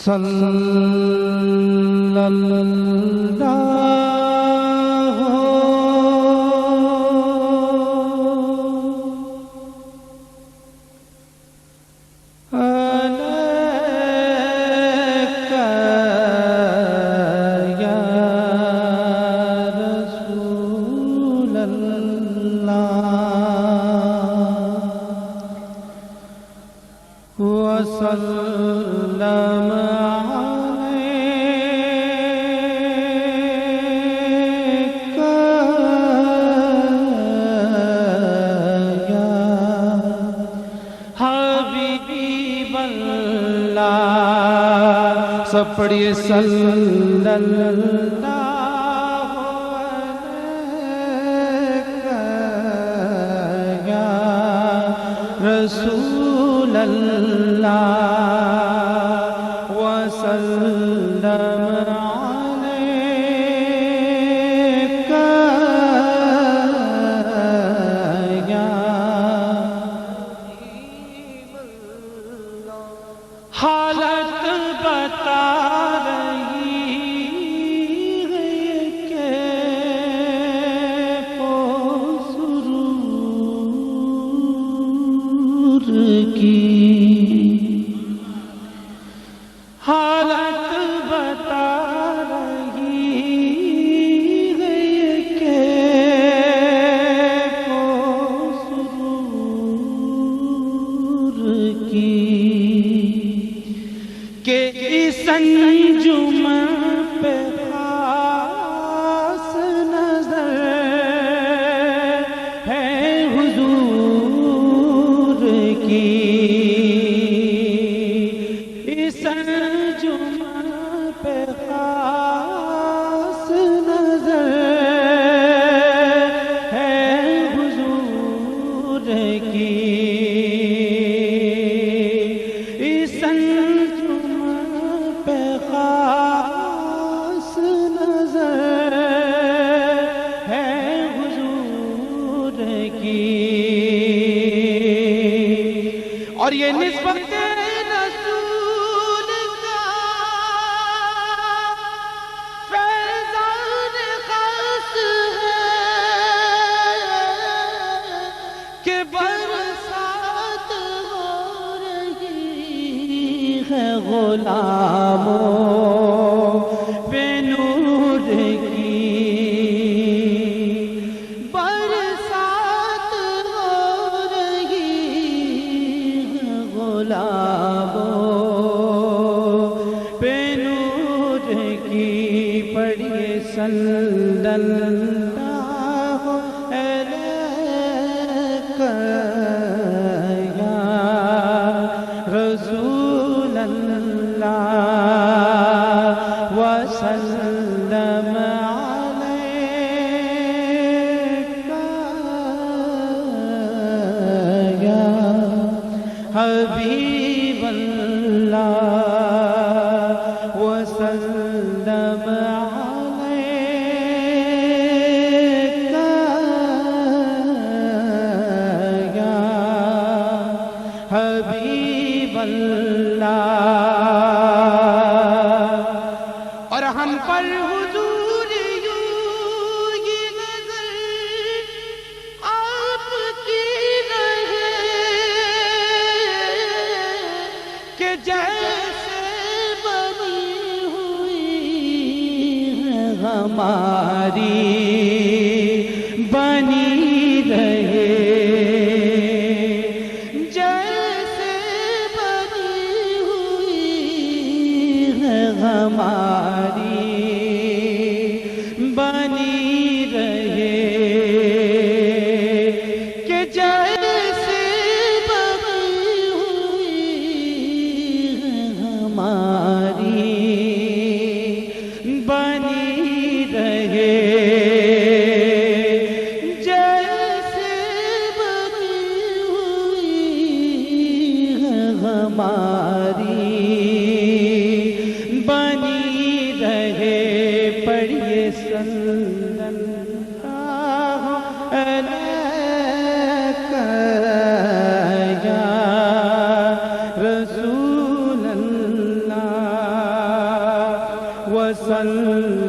صلی اللہ علیک یا رسول اللہ وسلم سب پڑھیے صلی اللہ علیہ یا رسول اللہ وسلم علیک یا حالت بتا رہی ہے کہ سرور کی حالت بتا رہی ہے کہ سرور کی کہ اس انجم پہ خاص نظر ہے حضور کی اس انجم پہ خاص نظر ہے حضور کی اس خاص نظر ہے حضور کی اور یہ نسبت رسول کا فیضان خاص ہے کہ برسات ہو رہی ہے غلاموں پہ نور کی برسات ہو رہی ہے غلاموں پہ نور کی پڑھیے صلی اللہ علیہ یا رسول اللہ وسلم علیک یا حبیب اللہ وسلم علیک یا حبیب اللہ اور ہم پر حضور یوں یہ نظر آپ کی رہے کہ جیسے بنی ہوئی ہے ہماری بنی رہے ہماری بنی رہے کہ جیسے بنی ہوئی ہے ہماری بنی رہے جیسے بنی ہوئی ہے ہماری بنی رہے پڑھیے صلی اللہ علیہ یا رسول اللہ وسلم